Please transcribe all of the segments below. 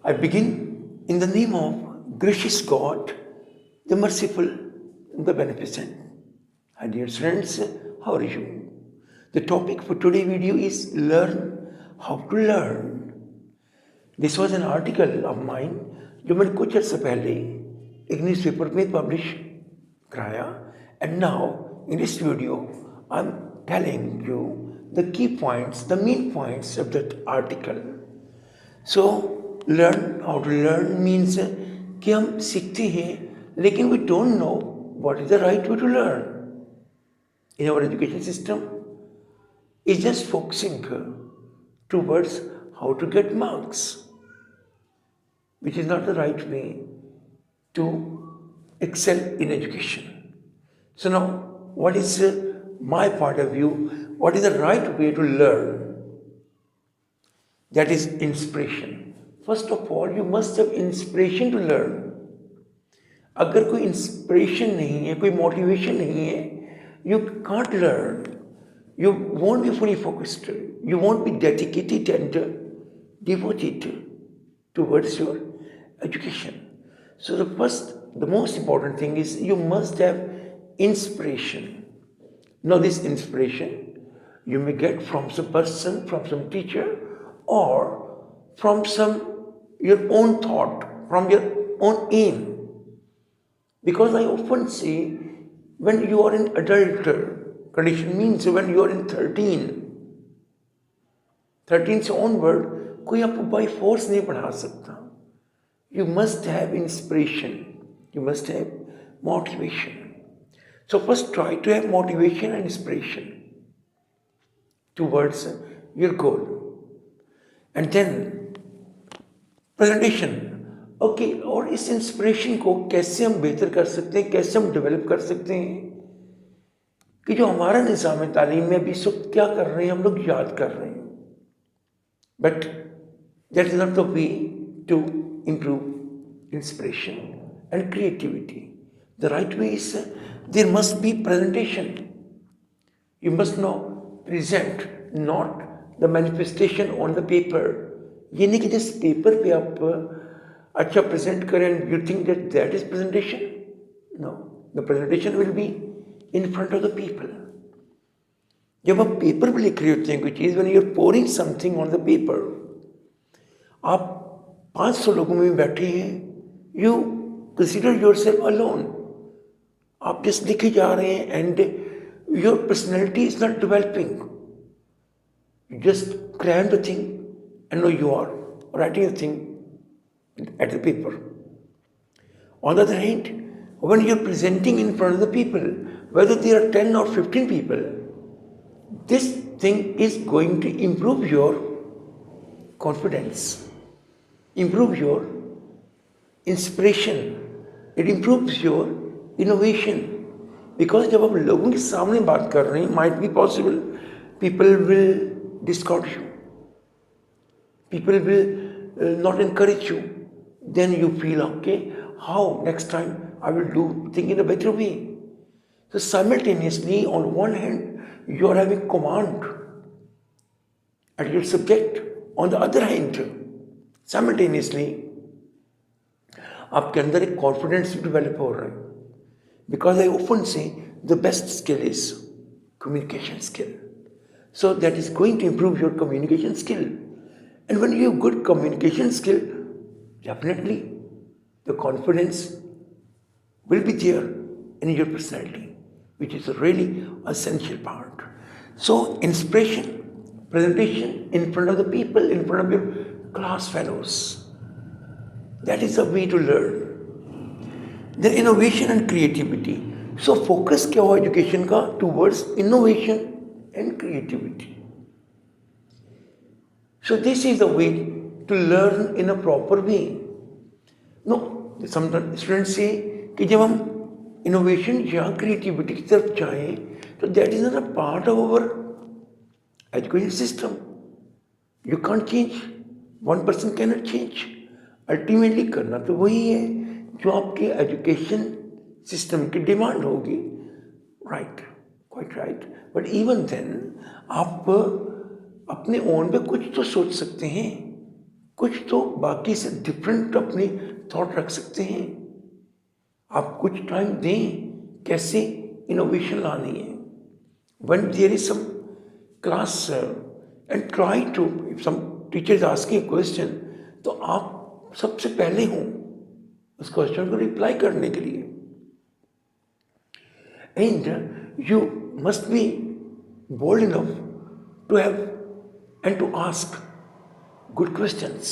I begin in the name of gracious God, the merciful, the beneficent. Hi dear friends, how are you? The topic for today's video is learn how to learn. This was an article of mine जो मैंने कुछ अर्से पहले एक newspaper में publish कराया, and now in this video I'm telling you the key points, the main points of that article. So learn how to learn means कि हम सीखते हैं लेकिन we don't know what is the right way to learn. In our education system is just focusing towards how to get marks, which is not the right way to excel in education. So now, what is my point of view? What is the right way to learn? That is inspiration. First of all, you must have inspiration to learn. अगर कोई inspiration नहीं है, कोई motivation नहीं है, you can't learn. You won't be fully focused. You won't be dedicated and devoted towards your education. So the most important thing is you must have inspiration. Now this inspiration you may get from some person, from some teacher, or from your own thought, from your own aim. Because I often see when you are in adult condition, means when you are in 13 से onward, कोई आपको by force नहीं पढ़ा सकता. You must have inspiration. You must have motivation. So first try to have motivation and inspiration towards your goal. And then presentation. Okay, और इस inspiration को कैसे हम बेहतर कर सकते हैं, कैसे हम डेवलप कर सकते हैं कि जो हमारा निज़ाम तालीम में अभी इस वक्त क्या कर रहे हैं हम लोग याद कर रहे हैं. But that is not the way to improve inspiration and creativity. The right way is there must be presentation. You must now present, not the manifestation on the paper. ये नहीं कि जिस पेपर पे आप अच्छा प्रेजेंट करें and you think that is presentation. No, the presentation will be in front of the people. जब आप पेपर पे लिख रहे होते हैं कोई चीज़, when you are pouring something on the paper, आप 500 लोगों में बैठे हैं, you consider yourself alone. आप just लिखे जा रहे हैं and your personality is not developing. You just cram the thing and now you are writing the thing at the paper. On the other hand, when you are presenting in front of the people, whether there are 10 or 15 people, this thing is going to improve your confidence, improve your inspiration, it improves your innovation. Because जब आप लोगों के सामने बात कर रहे हैं, might be possible people will discard you, people will not encourage you. Then you feel, okay, how next time I will do things in a better way. So simultaneously, on one hand, you are having command at your subject. On the other hand, simultaneously, आपके अंदर एक confidence develop हो रहा है. Because I often say the best skill is communication skill. So that is going to improve your communication skill. And when you have good communication skill, definitely the confidence will be there in your personality, which is a really essential part. So inspiration, presentation in front of the people, in front of your class fellows, that is the way to learn. Then innovation and creativity. So focus क्या हो education का towards innovation and creativity. So this is the way to learn in a proper way. No, sometimes students say कि जब हम innovation या creativity की तरफ जाएं, तो that is not a part of our education system. You can't change. One person cannot change. Ultimately करना तो वही है जो आपके education system की demand होगी. Right, quite right. But even then, आप अपने ओन पे कुछ तो सोच सकते हैं कुछ तो बाकी से डिफरेंट अपनी थॉट रख सकते हैं। आप कुछ टाइम दें कैसे इनोवेशन लानी है। When there is some class and try to, if some teacher is asking a question, तो आप सबसे पहले हों उस क्वेश्चन को रिप्लाई करने के लिए। And you must be bold enough to have and to ask good questions.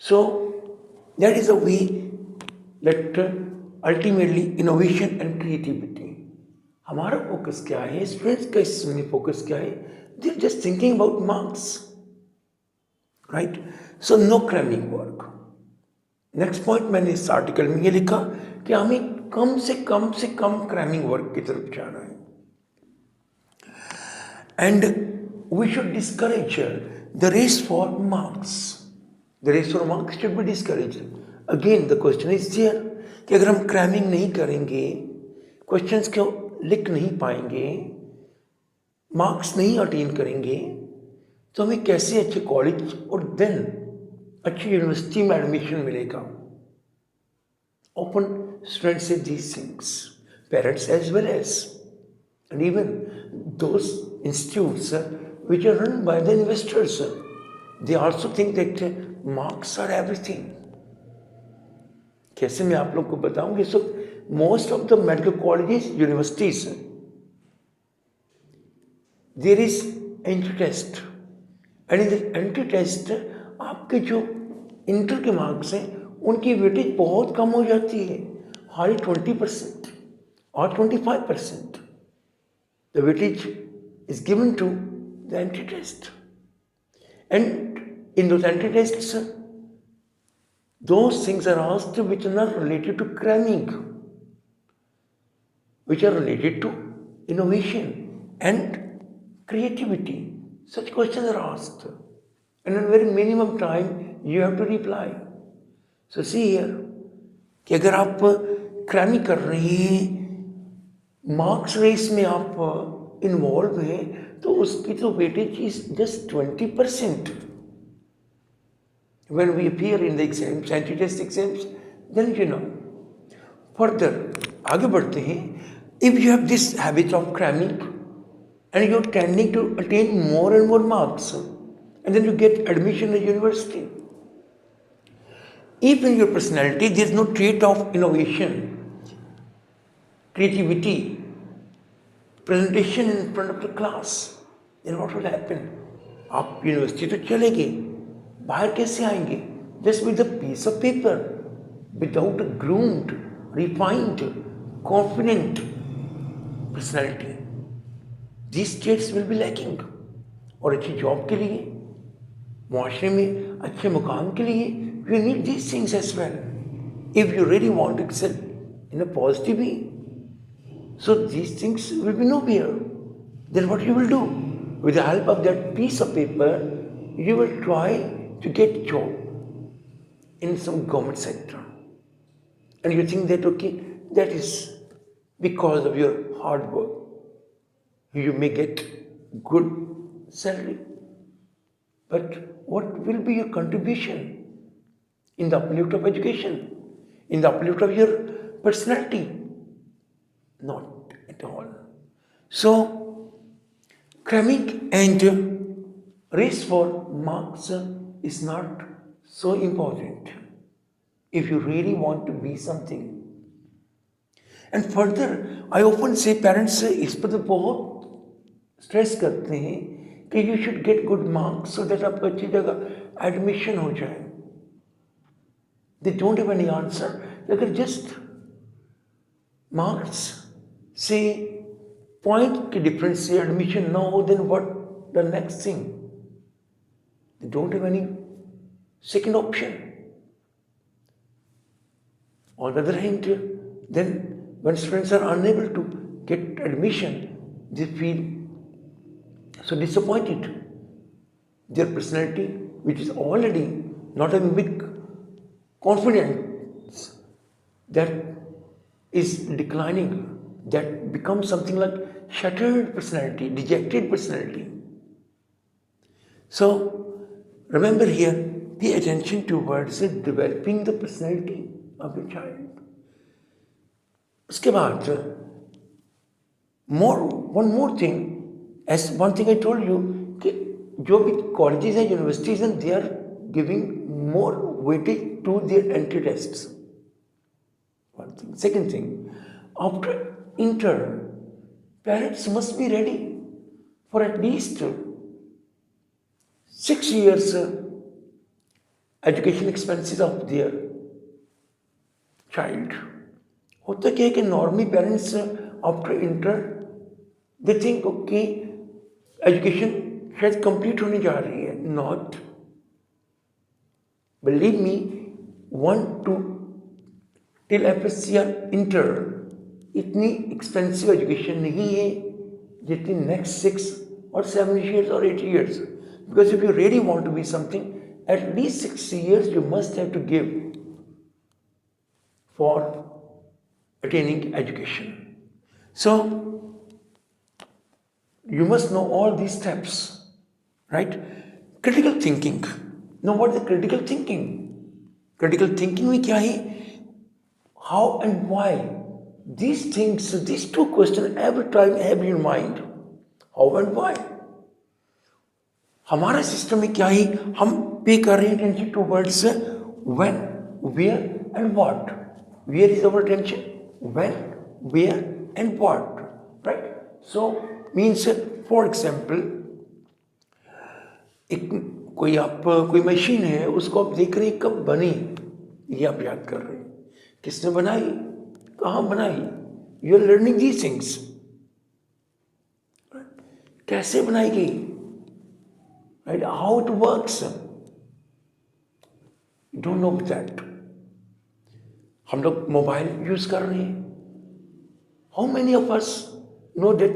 So that is the way that ultimately innovation and creativity. हमारा फोकस क्या है, स्टूडेंट्स का इसमें फोकस क्या है? They are just thinking about marks, right? So no cramming work. Next point मैंने इस article में ये लिखा कि हमें कम से कम क्रैमिंग वर्क की तरफ जाना है। And we should discourage the race for marks. The race for marks should be discourage. Again the question is here कि अगर हम क्रैमिंग नहीं करेंगे, क्वेश्चंस को लिख नहीं पाएंगे, मार्क्स नहीं अटेन करेंगे, तो हमें कैसे अच्छे कॉलेज और देन अच्छी यूनिवर्सिटी में एडमिशन मिलेगा? Often students say these things, parents as well as, and even those institutes which are run by the investors, they also think that marks are everything. कैसे मैं आप लोग को बताऊंगी? So most of the medical colleges, universities, there is entry test, and in the entry test आपके जो inter के marks हैं उनकी वेटेज बहुत कम हो जाती है, हार्डली 20% और 25%। The weightage is given to the entry test, and in those entry tests those things are asked which are not related to cramming, which are related to innovation and creativity. Such questions are asked, and in very minimum time you have to reply. So see here कि अगर आप cramming कर रहे हैं, marks race में आप involve हैं, तो उसकी तो weightage is just 20%. When we appear in the exams, anti-test exams, then you know. Further, आगे बढ़ते हैं. If you have this habit of cramming and you're tending to attain more and more marks, and then you get admission at university. If in your personality there is no trait of innovation, creativity, presentation in front of the class, then what will happen? आप university तो चले गए, बाहर कैसे आएंगे? Just with a piece of paper, without a groomed, refined, confident personality. These traits will be lacking. और अच्छी job के लिए, मुआशरे में अच्छे मुकाम के लिए, you need these things as well. If you really want to excel in a positive way, so these things will be nowhere. Then what you will do? With the help of that piece of paper, you will try to get a job in some government sector. And you think that, okay, that is because of your hard work. You may get good salary. But what will be your contribution in the uplift of education, in the uplift of your personality? Not at all. So, cramming and race for marks is not so important if you really want to be something. And further, I often say parents इस पर तो बहुत stress करते हैं कि you should get good marks so that आपको अच्छी जगह एडमिशन हो जाए. They don't have any answer. अगर just marks से पॉइंट के डिफरेंस से एडमिशन ना हो, then what the next thing? They don't have any second option. On the other hand, then when students are unable to get admission, they feel so disappointed. Their personality, which is already not having big confidence, that is declining, that becomes something like shattered personality, dejected personality. So remember here pay attention towards developing the personality of the child. उसके बाद one more thing, as one thing I told you, कि जो भी colleges and universities and they are giving more weightage to their entry tests. One thing. Second thing, after inter, parents must be ready for at least 6 years education expenses of their child. होता क्या है कि normally parents after inter they think okay education शायद complete होने जा रही है. Not, believe me, 1 to till FSC or inter इतनी एक्सपेंसिव एजुकेशन नहीं है जितनी next 6 or 7 years or 8 years. Because if you really want to be something, at least 6 years you must have to give for attaining education. So you must know all these steps, right? Critical thinking. Now what is the critical thinking? Critical thinking में क्या है? How and why? These things, these two questions every time have in mind. How and why? हमारा system में क्या है? हम pay कर रहे हैं attention towards when, where and what. Where is our attention, when, where and what, right? So means for example एक कोई मशीन है, उसको आप देख रहे हैं कब बनी, ये आप याद कर रहे हैं. किसने बनाई, कहाँ बनाई? You are learning these things. कैसे बनाई गई, right? How it works, you don't know that. हम लोग मोबाइल यूज कर रहे हैं. How many of us know that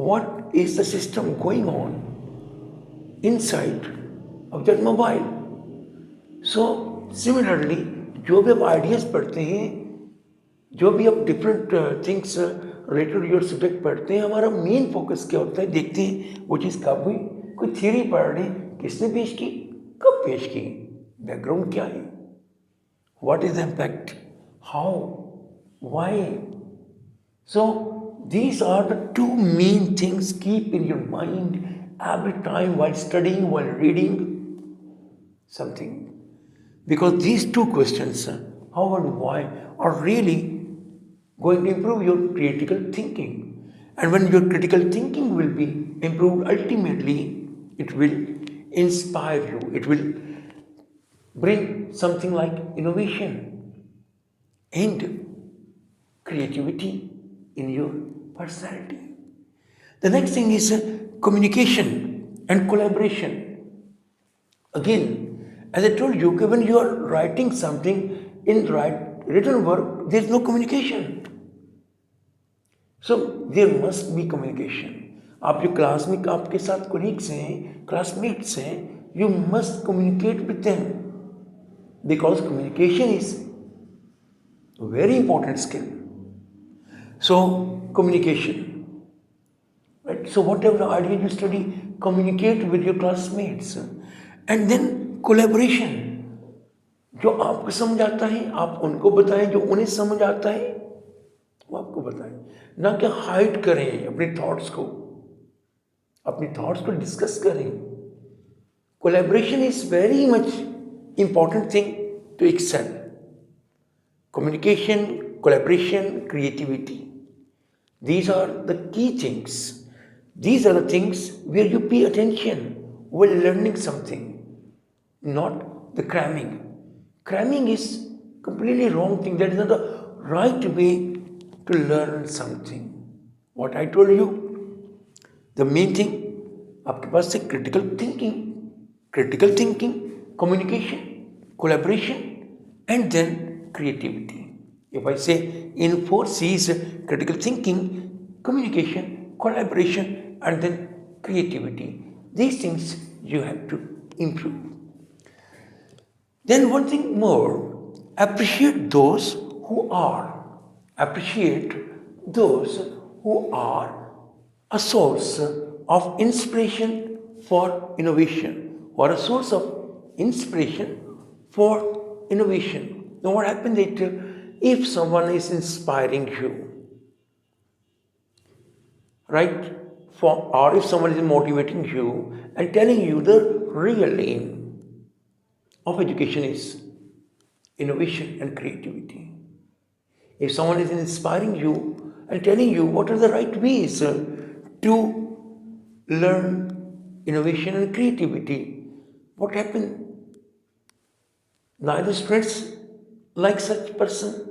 what is the system going on inside of that mobile? So similarly, जो भी आप आइडियाज पढ़ते हैं, जो भी आप different things related your subject पढ़ते हैं, हमारा मेन फोकस क्या होता है? देखते हैं वो चीज़ कब हुई. कोई थ्योरी पढ़ रहे, किसने पेश की, कब पेश की, बैकग्राउंड क्या है, what is the impact, how, why. So these are the two main things keep in your mind every time while studying, while reading something, because these two questions, how and why, are really going to improve your critical thinking. And when your critical thinking will be improved, ultimately it will inspire you. It will bring something like innovation and creativity in your personality. The next thing is communication and collaboration. Again, as I told you, when you are writing something in written work, there is no communication. So there must be communication. आप जो class में आपके साथ colleagues हैं, classmates हैं, you must communicate with them, because communication is a very important skill. So communication, right? So whatever idea you study, communicate with your classmates. And then collaboration. जो आपको समझ आता है आप उनको बताएं, जो उन्हें समझ आता है वो आपको बताएं. ना कि हाइड करें अपने थॉट्स को डिस्कस करें. Collaboration is very much important thing to excel. Communication, collaboration, creativity, these are the key things. These are the things where you pay attention while learning something, not the cramming. Cramming is completely wrong thing. That is not the right way to learn something. What I told you, the main thing, आपके पास से critical thinking, communication, collaboration, and then creativity. If I say in 4 C's, critical thinking, communication, collaboration, and then creativity, these things you have to improve. Then one thing more, appreciate those who are a source of inspiration for innovation, or a source of inspiration for innovation. Now what happens that if someone is inspiring you, right, or if someone is motivating you and telling you the real aim of education is innovation and creativity. If someone is inspiring you and telling you what are the right ways to learn innovation and creativity, what happens? Neither students like such person,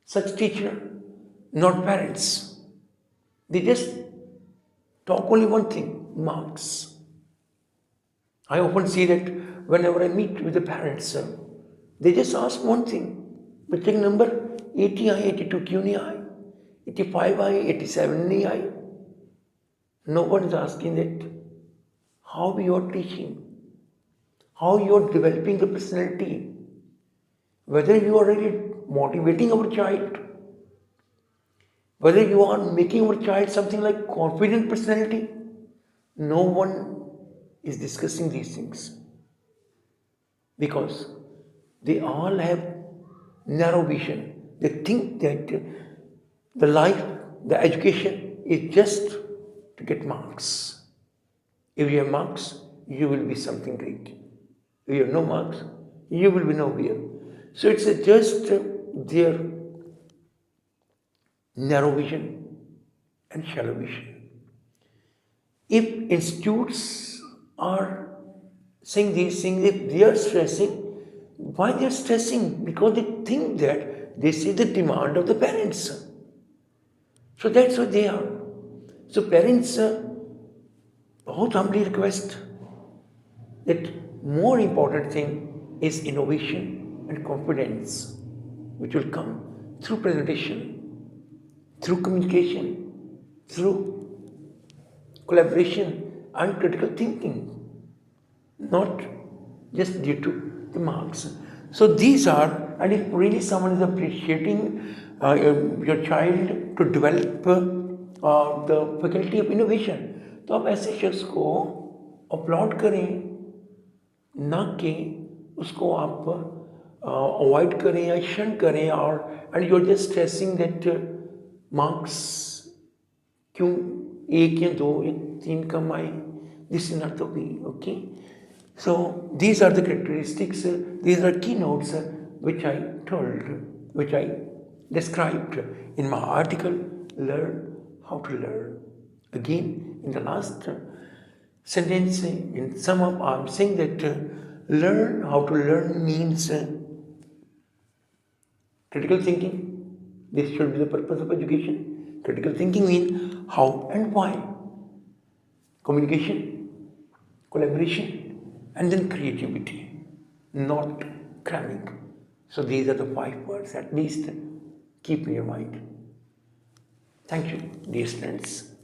such teacher, not parents. They just talk only one thing, marks. I often see that whenever I meet with the parents, they just ask one thing. बच्चे का number 80 आए, 82 क्यों नहीं आए, 85 आए, 87 नहीं आए. No one is asking that how you are teaching, how you are developing the personality, whether you are really motivating our child, whether you are making our child something like confident personality. No one is discussing these things because they all have narrow vision. They think that the life, the education is just to get marks. If you have marks, you will be something great. If you have no marks, you will be nowhere. So it's just their narrow vision and shallow vision. If institutes are saying these things, if they are stressing, why they are stressing? Because they think that this is the demand of the parents. So that's what they are. So parents बहुत humbly request that more important thing is innovation and confidence, which will come through presentation, through communication, through collaboration and critical thinking, not just due to the marks. So these are, and if really someone is appreciating your child to develop the faculty of innovation, तो आप ऐसे शख्स को applaud करें, ना कि उसको आप अवॉइड करें या शन करें, और and you are just stressing that marks क्यों एक या दो या तीन कम आए. This is not the way. Okay, so these are the characteristics, these are keynotes which I told, which I described in my article, Learn How to Learn. Again, in the last sentence, in sum up, I am saying that learn how to learn means critical thinking. This should be the purpose of education. Critical thinking means how and why. Communication, collaboration, and then creativity, not cramming. So these are the 5 words, at least keep in your mind. Thank you, dear students.